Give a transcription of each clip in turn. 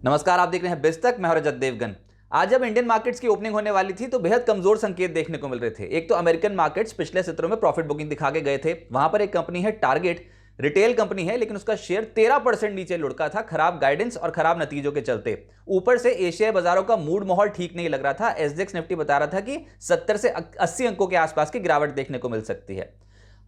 नमस्कार, आप देख रहे हैं बिस्तक। मैं हूं रजत देवगन। आज जब इंडियन मार्केट्स की ओपनिंग होने वाली थी तो बेहद कमजोर संकेत देखने को मिल रहे थे। एक तो अमेरिकन मार्केट्स पिछले सत्रों में प्रॉफिट बुकिंग दिखा के गए थे। वहां पर एक कंपनी है टारगेट, रिटेल कंपनी है, लेकिन उसका शेयर 13% नीचे लुढ़का था, खराब गाइडेंस और खराब नतीजों के चलते। ऊपर से एशियाई बाजारों का मूड माहौल ठीक नहीं लग रहा था। एसजेक्स निफ्टी बता रहा था कि 70 से 80 अंकों के आसपास की गिरावट देखने को मिल सकती है।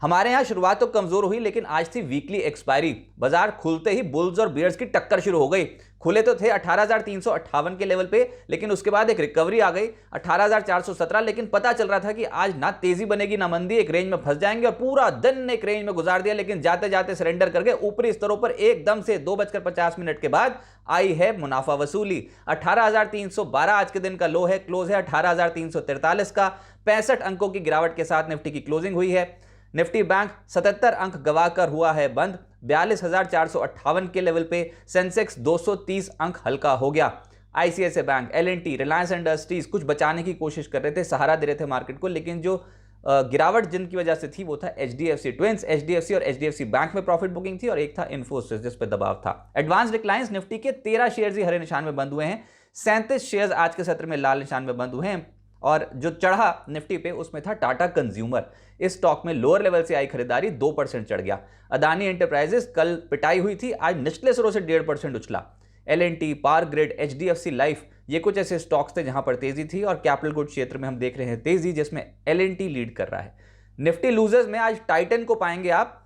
हमारे यहां शुरुआत तो कमजोर हुई, लेकिन आज थी वीकली एक्सपायरी। बाजार खुलते ही बुल्स और बियर्स की टक्कर शुरू हो गई। खुले तो थे 18,358 के लेवल पे, लेकिन उसके बाद एक रिकवरी आ गई 18,417। लेकिन पता चल रहा था कि आज ना तेजी बनेगी ना मंदी, एक रेंज में फंस जाएंगे और पूरा दिन एक रेंज में गुजार दिया। लेकिन जाते जाते सरेंडर करके ऊपरी स्तरों पर एकदम से 2:50 के बाद आई है मुनाफा वसूली। 18,312 आज के दिन का लो है, क्लोज है 18,343 का। 65 अंकों की गिरावट के साथ निफ्टी की क्लोजिंग हुई है। निफ्टी बैंक 77 अंक गवाकर हुआ है बंद 42,458 के लेवल पे। सेंसेक्स 230 अंक हल्का हो गया। ICICI bank, LNT, Reliance Industries कुछ बचाने की कोशिश कर रहे थे, सहारा दे रहे थे मार्केट को, लेकिन जो गिरावट जिनकी वजह से थी वो था एचडीएफसी ट्विंस। एचडीएफसी और एचडीएफसी बैंक में प्रॉफिट बुकिंग थी और एक था इन्फोसिस जिस पे दबाव था। एडवांस डिक्लाइंस निफ्टी के 13 शेयर्स ही हरे निशान में बंद हुए हैं। 37 शेयर्स आज के सत्र में लाल निशान में बंद हुए हैं। और जो चढ़ा निफ्टी पे उसमें था टाटा कंज्यूमर। इस स्टॉक में लोअर लेवल से आई खरीदारी 2% चढ़ गया। अदानी एंटरप्राइजेस कल पिटाई हुई थी, आज निचले सिरों से 1.5% उछला। L&T, Power Grid, HDFC Life, ये कुछ ऐसे स्टॉक्स थे जहां पर तेजी थी। और कैपिटल गुड क्षेत्र में हम देख रहे हैं तेजी, जिसमें एलएनटी लीड कर रहा है। निफ्टी लूजर्स में आज टाइटन को पाएंगे आप,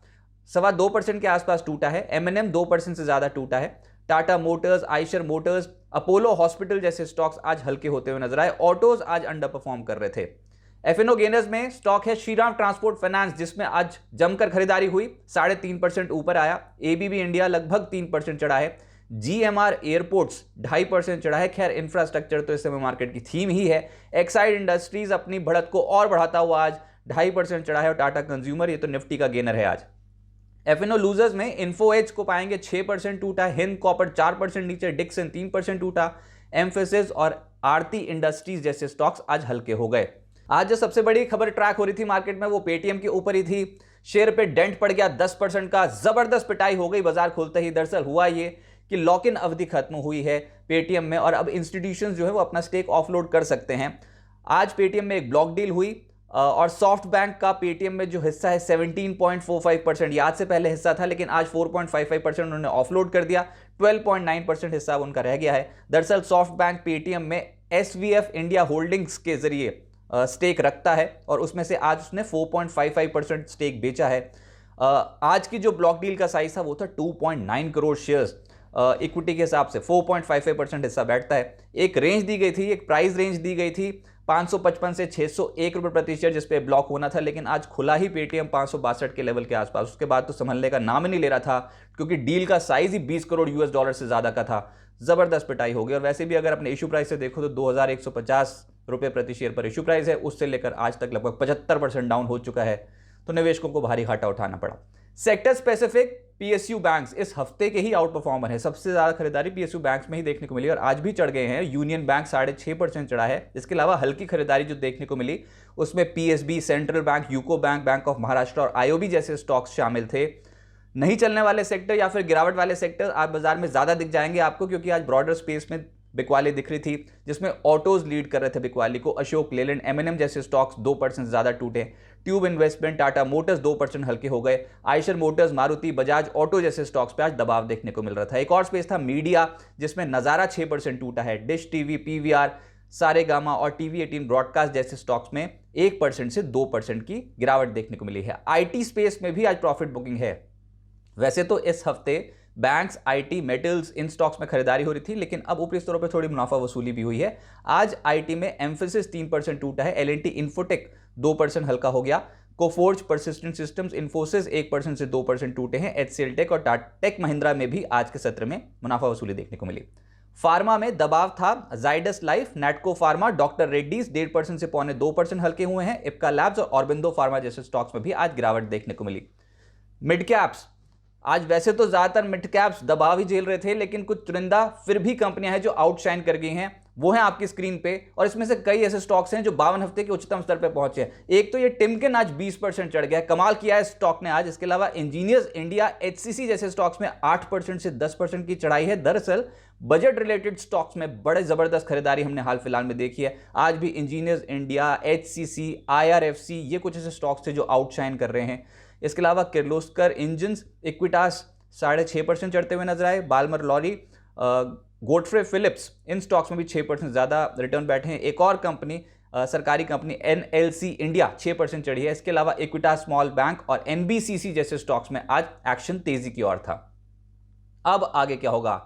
2.25% के आसपास टूटा है। एमएनएम 2% से ज्यादा टूटा है। Tata Motors, Eicher Motors, Apollo hospital जैसे स्टॉक्स आज हल्के होते हुए नजर आए। ऑटोज आज अंडर परफॉर्म कर रहे थे। एफएनओ गेनर्स में स्टॉक है श्रीराम ट्रांसपोर्ट फाइनेंस, जिसमें आज जमकर खरीदारी हुई, 3.5% ऊपर आया। एबीबी इंडिया लगभग 3% चढ़ा है। जीएमआर एयरपोर्ट्स 2.5% चढ़ा है। खैर, इंफ्रास्ट्रक्चर तो इस समय मार्केट की थीम ही है। एक्साइड इंडस्ट्रीज अपनी बढ़त को और बढ़ाता हुआ आज 2.5% चढ़ा है। और टाटा कंज्यूमर, ये तो निफ्टी का गेनर है आज। एफएनओ लूजर्स में इन्फो एज को पाएंगे, 6% टूटा। हिंद कॉपर 4% नीचे। डिक्सन 3% टूटा। एम्फेसिस और आरती इंडस्ट्रीज जैसे स्टॉक्स आज हल्के हो गए। आज जो सबसे बड़ी खबर ट्रैक हो रही थी मार्केट में वो पेटीएम के ऊपर ही थी। शेयर पे डेंट पड़ गया 10% का। जबरदस्त पिटाई हो गई बाजार खुलते ही। दरअसल हुआ ये कि लॉक इन अवधि खत्म हुई है पेटीएम में और अब इंस्टीट्यूशंस जो है वो अपना स्टेक ऑफलोड कर सकते हैं। आज पेटीएम में एक ब्लॉक डील हुई और सॉफ्ट बैंक का पेटीएम में जो हिस्सा है 17.45%, याद से पहले हिस्सा था, लेकिन आज 4.55% उन्होंने ऑफलोड कर दिया। 12.9% हिस्सा उनका रह गया है। दरअसल सॉफ्ट बैंक पेटीएम में एसवीएफ इंडिया होल्डिंग्स के जरिए स्टेक रखता है और उसमें से आज उसने 4.55% स्टेक बेचा है। आज की जो ब्लॉक डील का साइज था वो था 2.9 करोड़ शेयर्स। इक्विटी के हिसाब से 4.55% हिस्सा बैठता है। एक रेंज दी गई थी, एक प्राइस रेंज दी गई थी 555 से 601 रुपये प्रति शेयर, जिस पे ब्लॉक होना था, लेकिन आज खुला ही पेटीएम 562 के लेवल के आसपास। उसके बाद तो संभलने का नाम ही नहीं ले रहा था, क्योंकि डील का साइज ही 20 करोड़ यूएस डॉलर से ज्यादा का था। जबरदस्त पिटाई हो गई। और वैसे भी अगर अपने इशू प्राइस से देखो तो 2150 रुपये प्रति शेयर पर इशू प्राइस है, उससे लेकर आज तक लगभग 75% डाउन हो चुका है। तो निवेशकों को भारी घाटा उठाना पड़ा। सेक्टर स्पेसिफिक पीएसयू बैंक्स इस हफ्ते के ही आउट परफॉर्मर है। सबसे ज्यादा खरीदारी पीएसयू बैंक्स में ही देखने को मिली और आज भी चढ़ गए हैं। यूनियन बैंक 6.5% चढ़ा है। इसके अलावा हल्की खरीदारी जो देखने को मिली उसमें PSB, central bank, UCO bank, bank of Maharashtra और आईओबी जैसे स्टॉक्स शामिल थे। नहीं चलने वाले सेक्टर या फिर गिरावट वाले सेक्टर आज बाजार में ज्यादा दिख जाएंगे आपको, क्योंकि आज ब्रॉडर स्पेस में बिकवाली दिख रही थी, जिसमें ऑटोज लीड कर रहे थे बिकवाली को। अशोक लेलैंड, एमएनएम जैसे स्टॉक्स 2% से ज्यादा टूटे। ट्यूब इन्वेस्टमेंट, टाटा मोटर्स 2% हल्के हो गए। आयशर मोटर्स, मारुति, बजाज ऑटो जैसे स्टॉक्स पे आज दबाव देखने को मिल रहा था। एक और स्पेस था मीडिया, जिसमें नजारा 6% टूटा है। डिश टीवी, पीवीआर, सारेगामा और टीवी 18 ब्रॉडकास्ट जैसे स्टॉक्स में 1% से 2% की गिरावट देखने को मिली है। आईटी स्पेस में भी आज प्रॉफिट बुकिंग है। वैसे तो इस हफ्ते banks, IT, metals, in stocks में खरीदारी हो रही थी, लेकिन अब ऊपरी स्तरों पर थोड़ी मुनाफा वसूली भी हुई है। आज आईटी में एम्फेसिस 3% टूटा है। एलएनटी इन्फोटेक 2% हल्का हो गया। कोफोर्ज, परसिस्टेंट सिस्टम्स, इन्फोसिस 1% से 2% टूटे हैं। एचसीएल टेक और टेक महिंद्रा में भी आज के सत्र में मुनाफा वसूली देखने को मिली। फार्मा में दबाव था। Zydus life, Natco pharma, doctor Reddy's 1.5% से 2% हल्के हुए हैं। इप्का लैब्स और ऑरबिंदो फार्मा जैसे स्टॉक्स में भी आज गिरावट देखने को मिली। मिड कैप्स आज वैसे तो ज्यादातर मिड कैप्स दबाव ही झेल रहे थे, लेकिन कुछ चुनिंदा फिर भी कंपनियां हैं जो आउटशाइन कर गई हैं। वो है आपकी स्क्रीन पे, और इसमें से कई ऐसे स्टॉक्स हैं जो 52 हफ्ते के उच्चतम स्तर पे पहुंचे हैं। एक तो ये टिमकेन आज 20% चढ़ गया है, कमाल किया है स्टॉक ने आज। इसके अलावा इंजीनियर्स इंडिया, एचसीसी जैसे स्टॉक्स में 8% से 10% की चढ़ाई है। दरअसल बजट रिलेटेड स्टॉक्स में बड़े जबरदस्त खरीदारी हमने हाल फिलहाल में देखी है। आज भी इंजीनियर्स इंडिया, एचसीसी, आईआरएफसी, ये कुछ ऐसे स्टॉक्स थे जो आउटशाइन कर रहे हैं। इसके अलावा किर्लोस्कर इंजन्स, इक्विटास 6.5% चढ़ते हुए नजर आए। बाल्मर लॉरी, गोडफ्रे फिलिप्स, इन स्टॉक्स में भी 6% ज़्यादा रिटर्न बैठे हैं। एक और कंपनी, सरकारी कंपनी एनएलसी इंडिया, 6% चढ़ी है। इसके अलावा इक्विटास स्मॉल बैंक और एनबीसीसी जैसे स्टॉक्स में आज एक्शन तेजी की ओर था। अब आगे क्या होगा?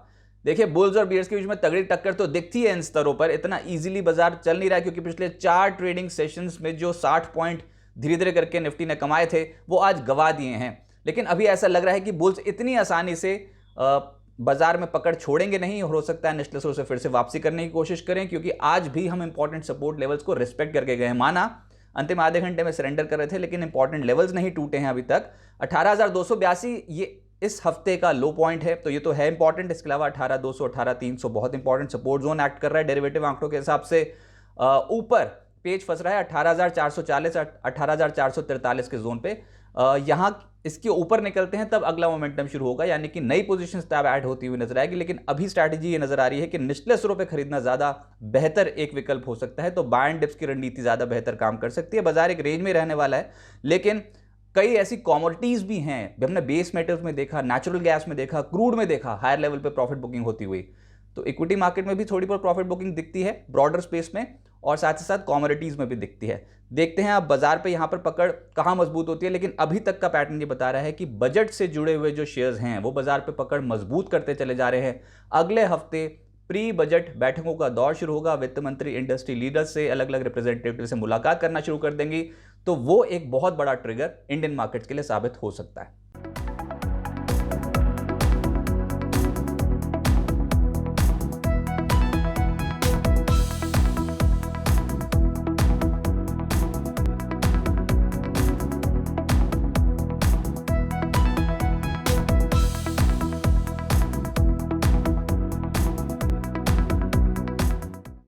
देखिए, बुल्स और बियर्स के बीच में तगड़ी टक्कर तो दिखती है इन स्तरों पर। इतना इजीली बाजार चल नहीं रहा है, क्योंकि पिछले 4 ट्रेडिंग सेशंस में जो 60 पॉइंट धीरे धीरे करके निफ्टी ने कमाए थे, वो आज गवा दिए हैं। लेकिन अभी ऐसा लग रहा है कि बुल्स इतनी आसानी से बाजार में पकड़ छोड़ेंगे नहीं, और हो सकता है निचले स्तर से फिर से वापसी करने की कोशिश करें, क्योंकि आज भी हम इंपॉर्टेंट सपोर्ट लेवल्स को रिस्पेक्ट करके गए हैं। माना अंतिम आधे घंटे में सरेंडर कर रहे थे, लेकिन इंपॉर्टेंट लेवल्स नहीं टूटे हैं अभी तक। 18,282 ये इस हफ्ते का लो पॉइंट है, तो ये तो है इंपॉर्टेंट। इसके अलावा 18,200, 18,300 बहुत इंपॉर्टेंट सपोर्ट जोन एक्ट कर रहा है। डेरिवेटिव आंकड़ों के हिसाब से ऊपर पेज फंस रहा है 18,440, 18,443 के जोन पे। यहां इसके ऊपर निकलते हैं तब अगला मोमेंटम शुरू होगा, यानी कि नई पोजीशंस तब ऐड होती हुई नजर आएगी। लेकिन अभी स्ट्रैटेजी ये नजर आ रही है कि निचले स्तरों पे खरीदना ज्यादा बेहतर एक विकल्प हो सकता है। तो बाय एंड डिप्स की रणनीति ज्यादा बेहतर काम कर सकती है। बाजार एक रेंज में रहने वाला है, लेकिन कई ऐसी कॉमोडिटीज भी हैं, हमने बेस मेटल्स में देखा, नेचुरल गैस में देखा, क्रूड में देखा हायर लेवल पे प्रॉफिट बुकिंग होती हुई। तो इक्विटी मार्केट में भी थोड़ी बहुत प्रॉफिट बुकिंग दिखती है ब्रॉडर स्पेस में, और साथ ही साथ कॉमोडिटीज में भी दिखती है। देखते हैं अब बाजार पे यहाँ पर पकड़ कहाँ मजबूत होती है। लेकिन अभी तक का पैटर्न ये बता रहा है कि बजट से जुड़े हुए जो शेयर्स हैं वो बाजार पे पकड़ मजबूत करते चले जा रहे हैं। अगले हफ्ते प्री बजट बैठकों का दौर शुरू होगा। वित्त मंत्री इंडस्ट्री लीडर्स से, अलग अलग रिप्रेजेंटेटिव से मुलाकात करना शुरू कर देंगी, तो वो एक बहुत बड़ा ट्रिगर इंडियन मार्केट्स के लिए साबित हो सकता है।